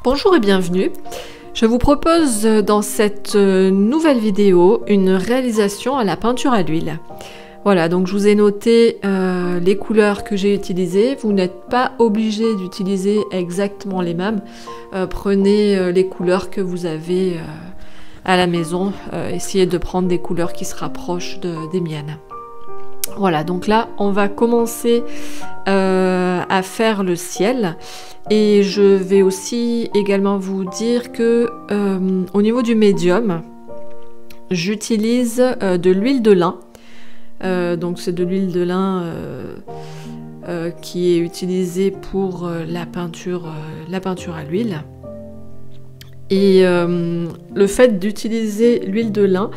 Bonjour et bienvenue. Je vous propose dans cette nouvelle vidéo une réalisation à la peinture à l'huile. Voilà, donc je vous ai noté les couleurs que j'ai utilisées. Vous n'êtes pas obligé d'utiliser exactement les mêmes. Prenez les couleurs que vous avez à la maison. Essayez de prendre des couleurs qui se rapprochent des miennes. Voilà, donc là, on va commencer à faire le ciel. Et je vais aussi également vous dire que au niveau du médium, j'utilise de l'huile de lin. Donc c'est de l'huile de lin qui est utilisée pour la peinture à l'huile. Et le fait d'utiliser l'huile de lin,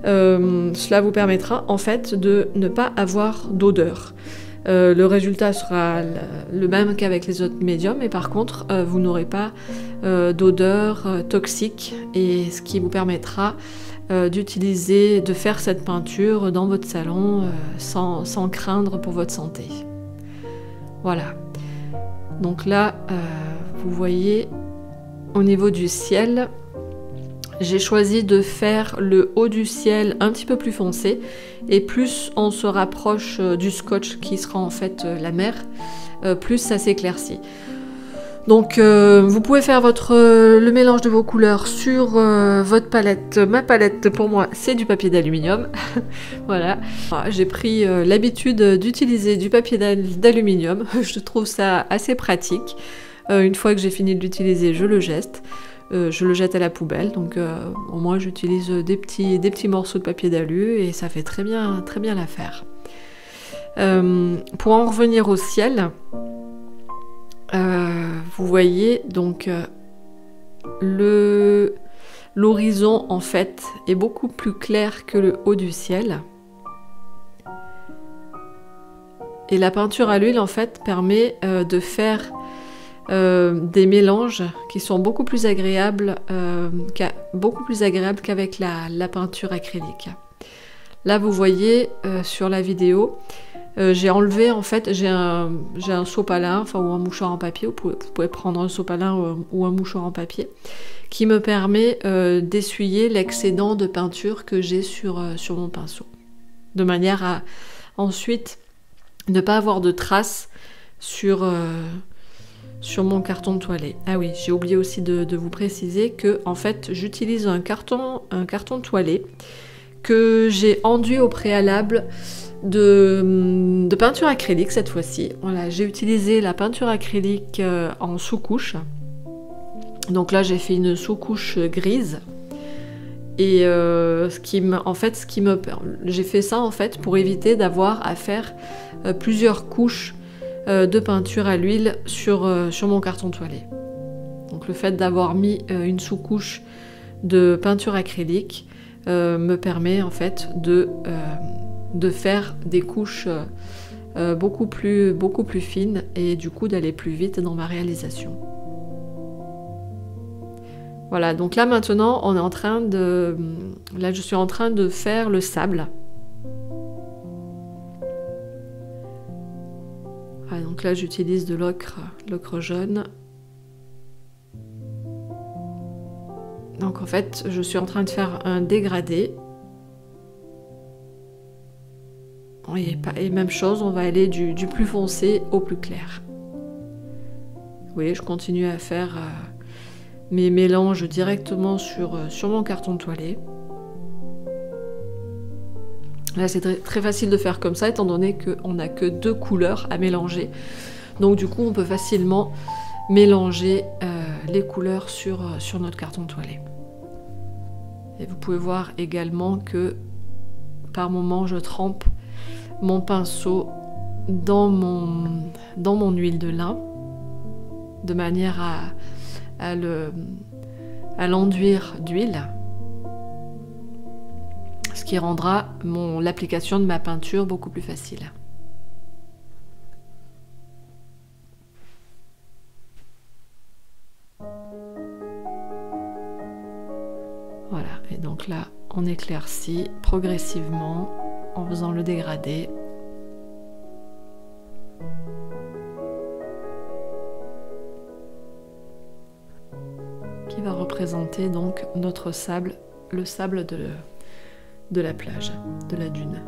cela vous permettra en fait de ne pas avoir d'odeur. Le résultat sera le même qu'avec les autres médiums, mais par contre vous n'aurez pas d'odeur toxique, et ce qui vous permettra de faire cette peinture dans votre salon sans craindre pour votre santé. Voilà, donc là vous voyez au niveau du ciel, j'ai choisi de faire le haut du ciel un petit peu plus foncé, et plus on se rapproche du scotch qui sera en fait la mer, plus ça s'éclaircit. Donc vous pouvez faire le mélange de vos couleurs sur votre palette. Ma palette pour moi c'est du papier d'aluminium. Voilà, j'ai pris l'habitude d'utiliser du papier d'aluminium. Je trouve ça assez pratique. Une fois que j'ai fini de l'utiliser, je le jette. Je le jette à la poubelle, donc au moins j'utilise des petits morceaux de papier d'alu et ça fait très bien l'affaire. Pour en revenir au ciel, vous voyez donc l'horizon en fait est beaucoup plus clair que le haut du ciel. Et la peinture à l'huile en fait permet de faire des mélanges qui sont beaucoup plus agréables qu'avec la peinture acrylique. Là vous voyez sur la vidéo, j'ai enlevé en fait, j'ai un sopalin, enfin, ou un mouchoir en papier, vous pouvez prendre un sopalin ou un mouchoir en papier, qui me permet d'essuyer l'excédent de peinture que j'ai sur mon pinceau, de manière à ensuite ne pas avoir de traces sur mon carton de toilette. Ah oui, j'ai oublié aussi de vous préciser que en fait j'utilise un carton de toilette que j'ai enduit au préalable de peinture acrylique cette fois-ci. Voilà, j'ai utilisé la peinture acrylique en sous-couche. Donc là j'ai fait une sous-couche grise. Et j'ai fait ça en fait pour éviter d'avoir à faire plusieurs couches de peinture à l'huile sur mon carton toilette. Donc le fait d'avoir mis une sous-couche de peinture acrylique me permet en fait de faire des couches beaucoup plus fines, et du coup d'aller plus vite dans ma réalisation. Voilà, donc là maintenant je suis en train de faire le sable. Ah, donc là j'utilise de l'ocre jaune. Donc en fait je suis en train de faire un dégradé. Et même chose, on va aller du plus foncé au plus clair. Vous voyez, je continue à faire mes mélanges directement sur mon carton de toilette. Là c'est très facile de faire comme ça, étant donné qu'on n'a que 2 couleurs à mélanger. Donc du coup on peut facilement mélanger les couleurs sur notre carton de toilette. Et vous pouvez voir également que par moment je trempe mon pinceau dans mon huile de lin, de manière à l'enduire d'huile, ce qui rendra l'application de ma peinture beaucoup plus facile. Voilà, et donc là on éclaircit progressivement en faisant le dégradé. qui va représenter donc notre sable, le sable de la plage, de la dune.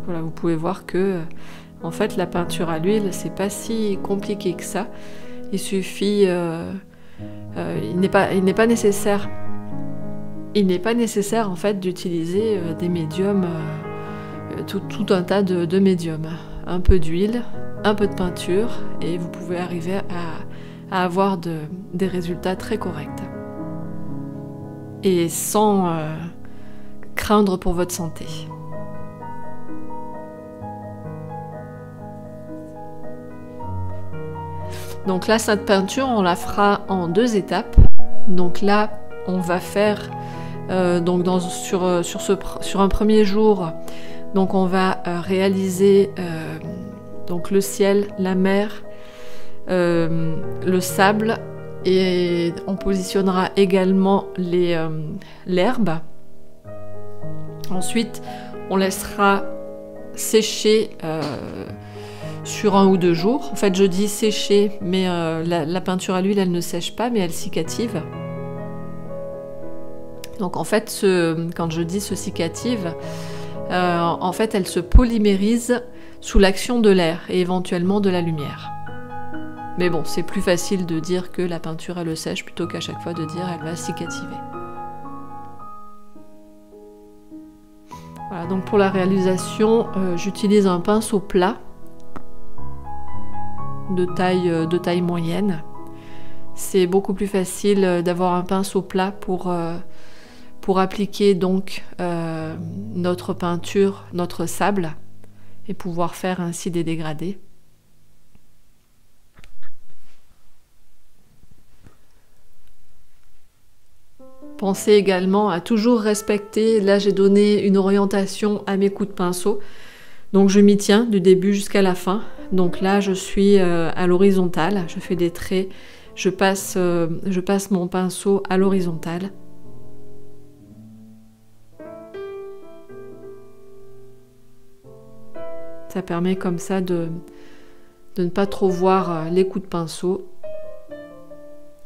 Voilà, vous pouvez voir que en fait la peinture à l'huile c'est pas si compliqué que ça. Il suffit, il n'est pas nécessaire. Il n'est pas nécessaire en fait d'utiliser des médiums, tout un tas de médiums. Un peu d'huile, un peu de peinture et vous pouvez arriver à avoir des résultats très corrects. Et sans craindre pour votre santé. Donc là, cette peinture, on la fera en 2 étapes. Donc là, on va faire, sur un premier jour, donc on va réaliser donc le ciel, la mer, le sable, et on positionnera également l'herbe. Ensuite, on laissera sécher sur 1 ou 2 jours. En fait, je dis sécher, mais la peinture à l'huile, elle ne sèche pas, mais elle cicative. Donc en fait, quand je dis se cicative, en fait, elle se polymérise sous l'action de l'air et éventuellement de la lumière. Mais bon, c'est plus facile de dire que la peinture, elle le sèche plutôt qu'à chaque fois de dire elle va cicativer. Voilà, donc pour la réalisation, j'utilise un pinceau plat de taille moyenne. C'est beaucoup plus facile d'avoir un pinceau plat pour appliquer donc notre peinture, notre sable, et pouvoir faire ainsi des dégradés. Pensez également à toujours respecter, là j'ai donné une orientation à mes coups de pinceau, donc je m'y tiens du début jusqu'à la fin. Donc là je suis à l'horizontale, je fais des traits, je passe mon pinceau à l'horizontale. Ça permet comme ça de ne pas trop voir les coups de pinceau.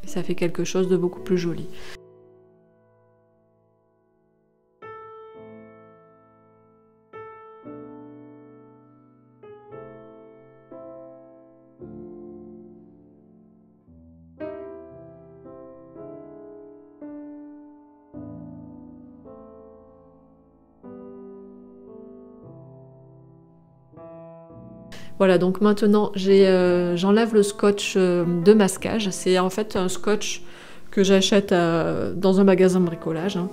Et ça fait quelque chose de beaucoup plus joli. Voilà, donc maintenant j'enlève le scotch de masquage. C'est en fait un scotch que j'achète dans un magasin de bricolage. Hein.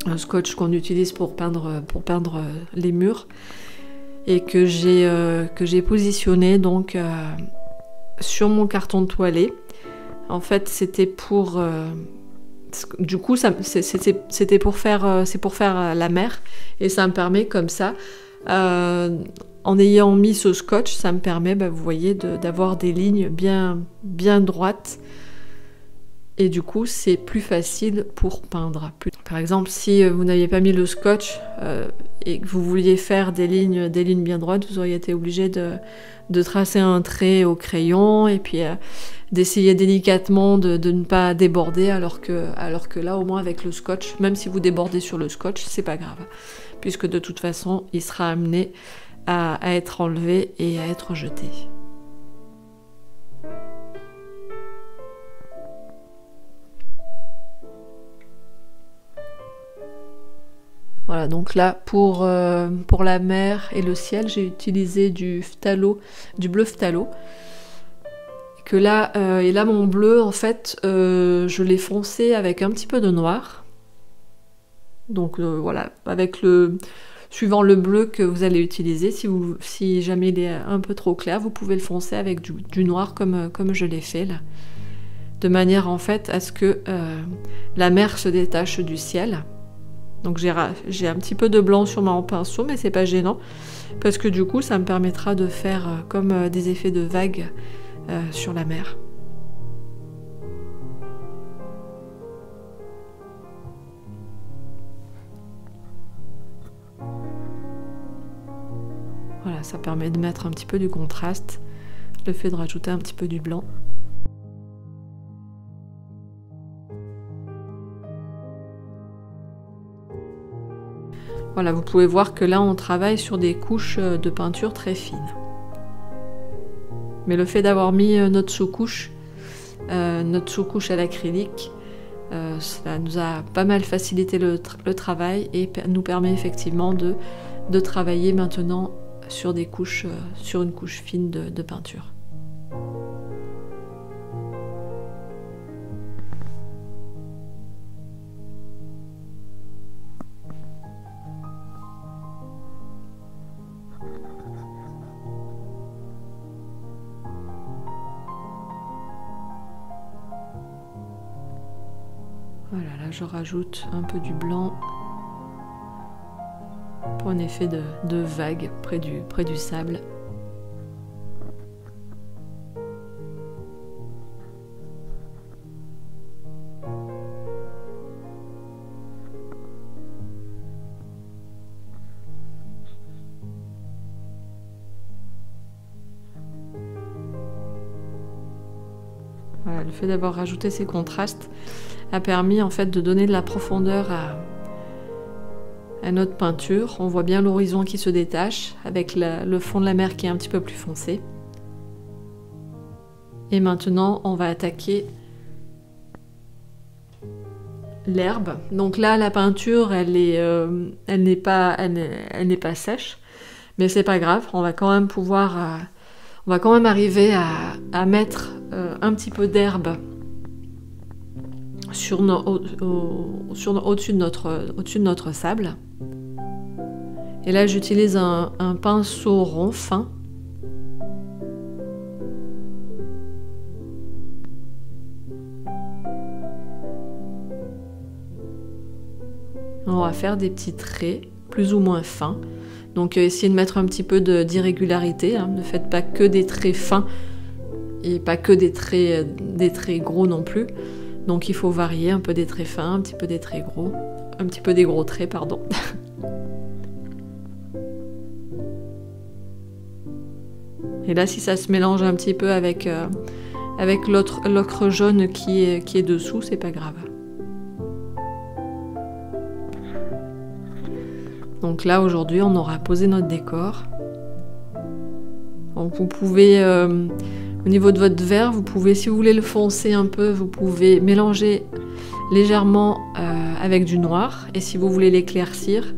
Un scotch qu'on utilise pour peindre les murs. Et que j'ai positionné donc sur mon carton de toilette. En fait, c'était pour... du coup, c'était pour faire la mer. Et ça me permet comme ça... en ayant mis ce scotch, ça me permet, vous voyez, d'avoir des lignes bien droites. Et du coup, c'est plus facile pour peindre. Par exemple, si vous n'aviez pas mis le scotch et que vous vouliez faire des lignes bien droites, vous auriez été obligé de tracer un trait au crayon et puis d'essayer délicatement de ne pas déborder, alors que là, au moins avec le scotch, même si vous débordez sur le scotch, c'est pas grave. Puisque de toute façon, il sera amené à être enlevé et à être jeté. Voilà, donc là, pour la mer et le ciel, j'ai utilisé du bleu phthalo. Et là, mon bleu, en fait, je l'ai foncé avec un petit peu de noir. Donc voilà, suivant le bleu que vous allez utiliser, si jamais il est un peu trop clair, vous pouvez le foncer avec du noir comme je l'ai fait là. De manière en fait à ce que la mer se détache du ciel. Donc j'ai un petit peu de blanc sur mon pinceau, mais c'est pas gênant, parce que du coup ça me permettra de faire comme des effets de vagues sur la mer. Voilà, ça permet de mettre un petit peu du contraste, le fait de rajouter un petit peu du blanc. Voilà, vous pouvez voir que là on travaille sur des couches de peinture très fines. Mais le fait d'avoir mis notre sous-couche à l'acrylique, cela nous a pas mal facilité le travail et nous permet effectivement de travailler maintenant sur des couches, sur une couche fine de peinture. Voilà, là je rajoute un peu du blanc pour un effet de vague près du sable. Voilà, le fait d'avoir rajouté ces contrastes a permis en fait de donner de la profondeur à notre peinture. On voit bien l'horizon qui se détache avec le fond de la mer qui est un petit peu plus foncé. Et maintenant on va attaquer l'herbe. Donc là la peinture elle n'est pas sèche, mais c'est pas grave, on va quand même arriver à mettre un petit peu d'herbe au-dessus de notre sable. Et là j'utilise un pinceau rond fin. On va faire des petits traits plus ou moins fins. Donc essayez de mettre un petit peu d'irrégularité, hein. Ne faites pas que des traits fins et pas que des traits gros non plus. Donc il faut varier un peu des traits fins, un petit peu des traits gros, un petit peu des gros traits, pardon. Et là, si ça se mélange un petit peu avec l'ocre jaune qui est dessous, c'est pas grave. Donc là, aujourd'hui, on aura posé notre décor. Donc vous pouvez, au niveau de votre verre, vous pouvez, si vous voulez le foncer un peu, vous pouvez mélanger légèrement avec du noir. Et si vous voulez l'éclaircir,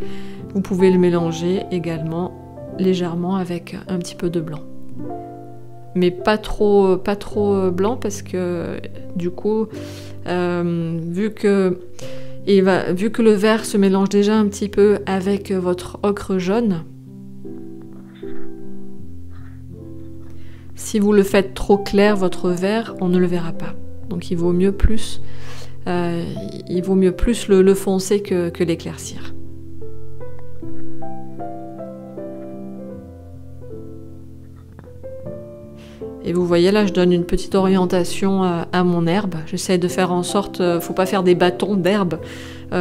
vous pouvez le mélanger également légèrement avec un petit peu de blanc. Mais pas trop blanc parce que du coup, vu que le vert se mélange déjà un petit peu avec votre ocre jaune, si vous le faites trop clair, votre vert, on ne le verra pas. Donc il vaut mieux plus le foncer que l'éclaircir. Et vous voyez là, je donne une petite orientation à mon herbe. J'essaie de faire en sorte, faut pas faire des bâtons d'herbe,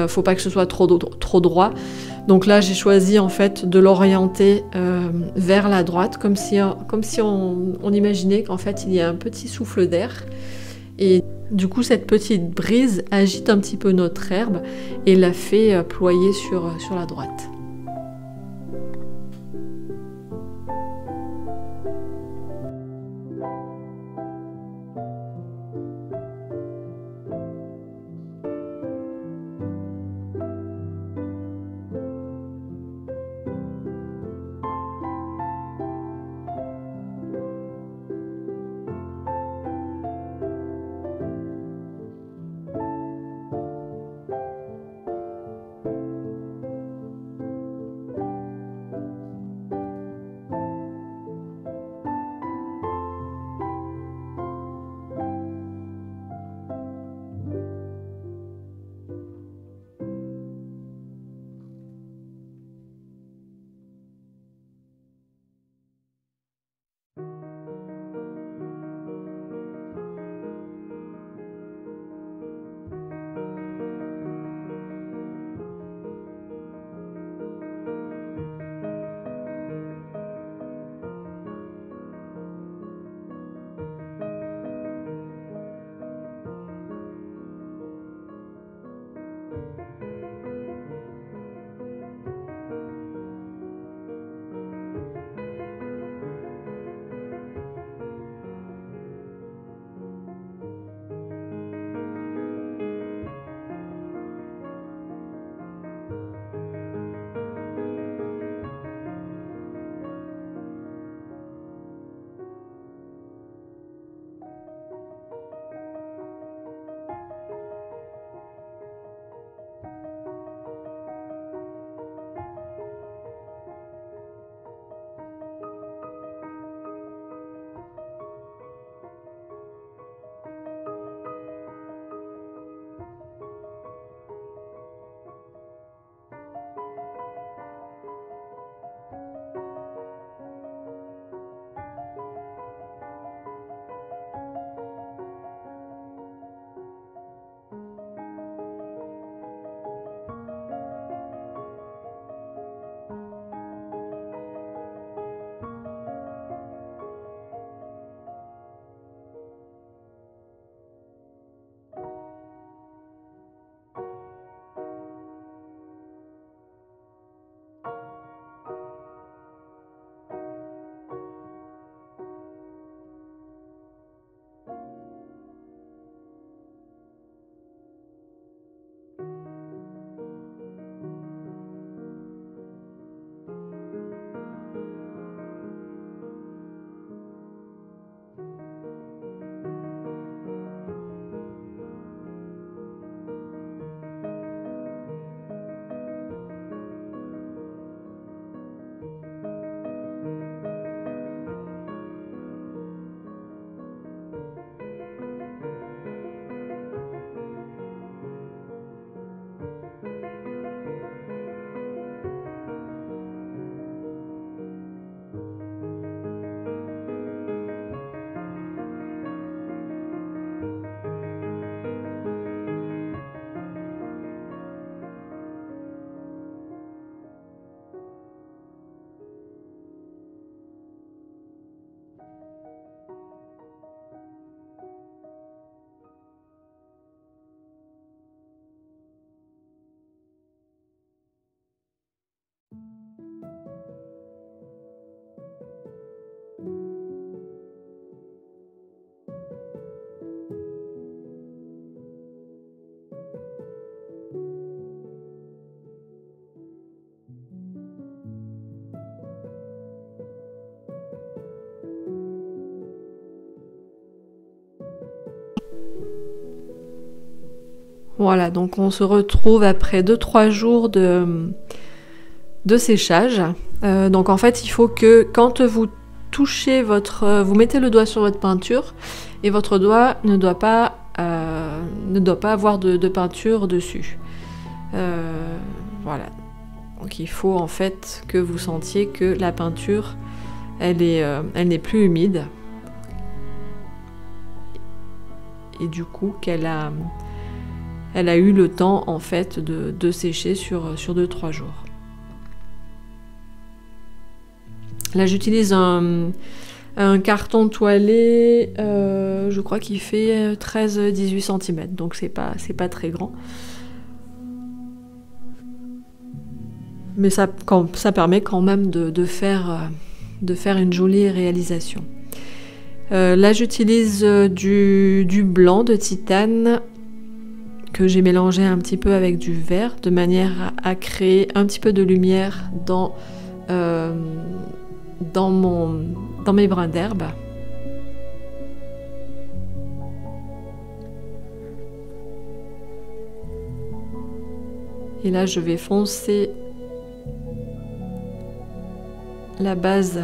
faut pas que ce soit trop droit. Donc là, j'ai choisi en fait de l'orienter vers la droite, comme si on imaginait qu'en fait il y a un petit souffle d'air. Et du coup, cette petite brise agite un petit peu notre herbe et la fait ployer sur la droite. Voilà, donc on se retrouve après 2-3 jours de séchage. Donc en fait, il faut que quand vous touchez vous mettez le doigt sur votre peinture et votre doigt ne doit pas avoir de peinture dessus. Voilà. Donc il faut en fait que vous sentiez que la peinture, elle n'est plus humide. Et du coup, qu'elle a eu le temps en fait de sécher sur 2-3 jours. Là, j'utilise un carton toilé, je crois qu'il fait 13-18 cm, donc c'est pas très grand. Mais ça permet quand même de faire une jolie réalisation. Là, j'utilise du blanc de titane que j'ai mélangé un petit peu avec du vert, de manière à créer un petit peu de lumière dans mes brins d'herbe. Et là, je vais foncer la base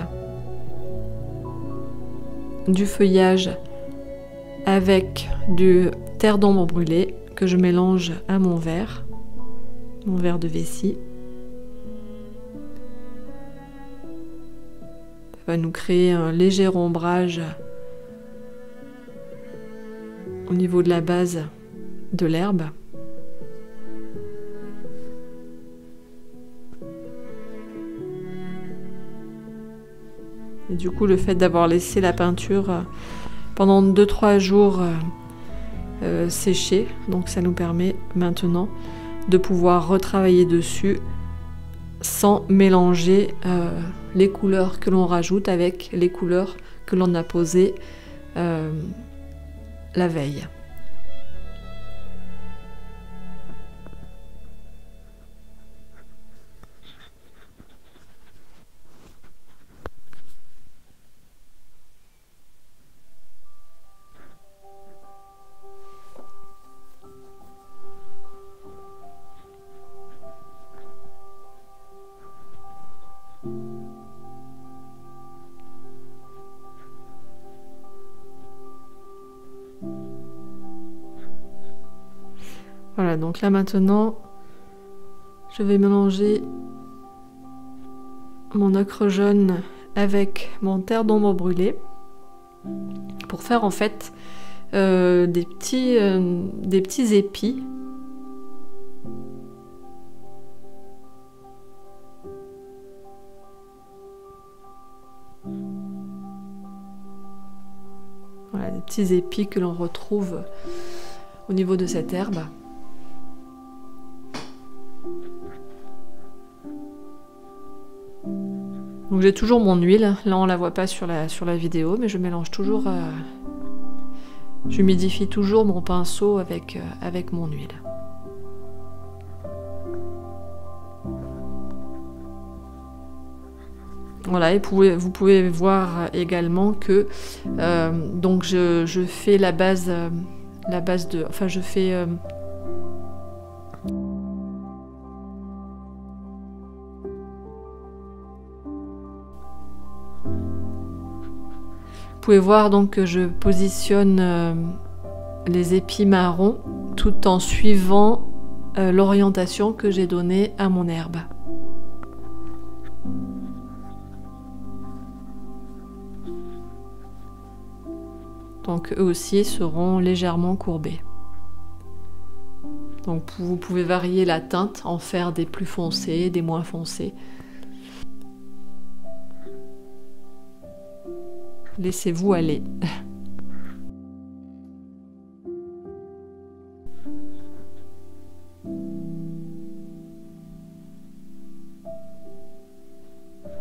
du feuillage avec du terre d'ombre brûlée que je mélange à mon verre de vessie. Ça va nous créer un léger ombrage au niveau de la base de l'herbe. Et du coup, le fait d'avoir laissé la peinture pendant 2-3 jours sécher, donc ça nous permet maintenant de pouvoir retravailler dessus sans mélanger les couleurs que l'on rajoute avec les couleurs que l'on a posées la veille. Voilà, donc là maintenant, je vais mélanger mon ocre jaune avec mon terre d'ombre brûlée pour faire en fait des petits épis. Voilà, des petits épis que l'on retrouve au niveau de cette herbe. Donc j'ai toujours mon huile, là on la voit pas sur la vidéo, mais je mélange toujours, j'humidifie toujours mon pinceau avec mon huile. Voilà, et vous pouvez voir également que donc je fais la base de, enfin je fais vous pouvez voir donc que je positionne les épis marrons tout en suivant l'orientation que j'ai donnée à mon herbe. Donc eux aussi seront légèrement courbés. Donc vous pouvez varier la teinte, en faire des plus foncés, des moins foncés. Laissez-vous aller.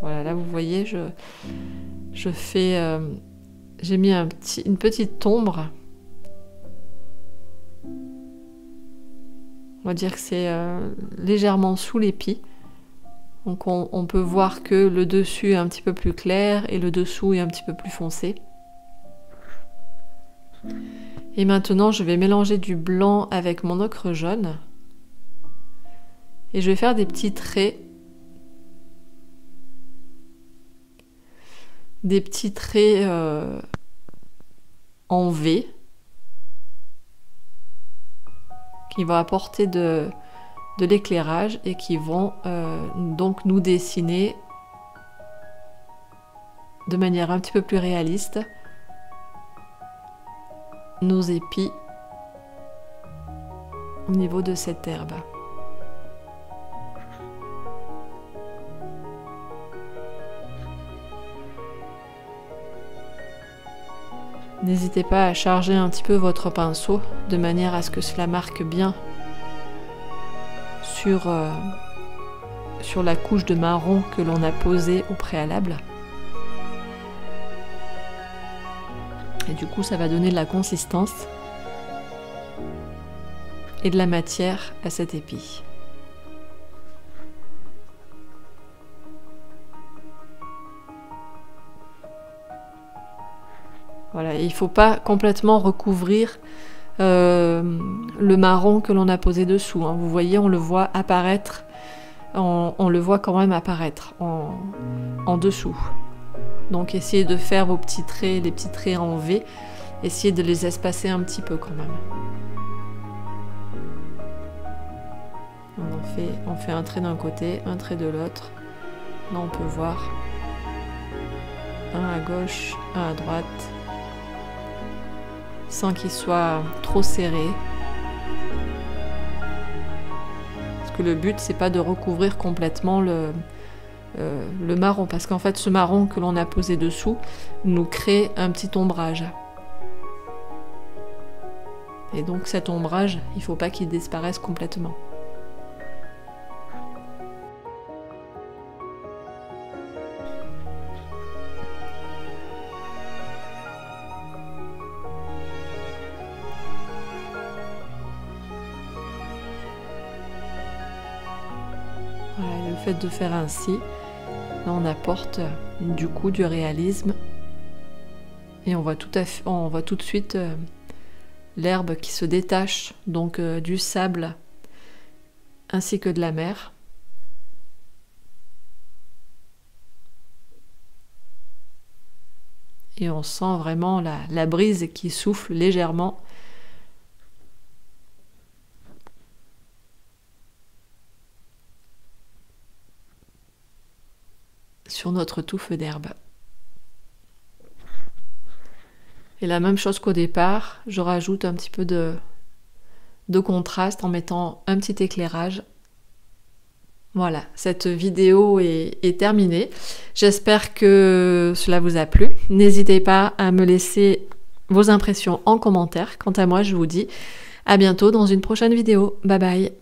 Voilà, là vous voyez, je fais, j'ai mis une petite ombre. On va dire que c'est légèrement sous l'épi. Donc on peut voir que le dessus est un petit peu plus clair et le dessous est un petit peu plus foncé. Et maintenant, je vais mélanger du blanc avec mon ocre jaune. Et je vais faire des petits traits. Des petits traits en V. Qui vont apporter de l'éclairage et qui vont donc nous dessiner de manière un petit peu plus réaliste nos épis au niveau de cette herbe. N'hésitez pas à charger un petit peu votre pinceau de manière à ce que cela marque bien sur la couche de marron que l'on a posée au préalable. Et du coup, ça va donner de la consistance et de la matière à cet épi. Voilà, il ne faut pas complètement recouvrir le marron que l'on a posé dessous. Hein. Vous voyez, on le voit apparaître, on le voit quand même apparaître en dessous. Donc essayez de faire vos petits traits, les petits traits en V, essayez de les espacer un petit peu quand même. On fait un trait d'un côté, un trait de l'autre. Là on peut voir un à gauche, un à droite, sans qu'il soit trop serré. Parce que le but c'est pas de recouvrir complètement le marron, parce qu'en fait ce marron que l'on a posé dessous nous crée un petit ombrage. Et donc cet ombrage, il ne faut pas qu'il disparaisse complètement. Voilà, le fait de faire ainsi, là on apporte du coup du réalisme et on voit tout de suite l'herbe qui se détache donc du sable ainsi que de la mer. Et on sent vraiment la brise qui souffle légèrement. Sur notre touffe d'herbe. Et la même chose qu'au départ, je rajoute un petit peu de contraste en mettant un petit éclairage. Voilà, cette vidéo est terminée. J'espère que cela vous a plu. N'hésitez pas à me laisser vos impressions en commentaire. Quant à moi, je vous dis à bientôt dans une prochaine vidéo. Bye bye.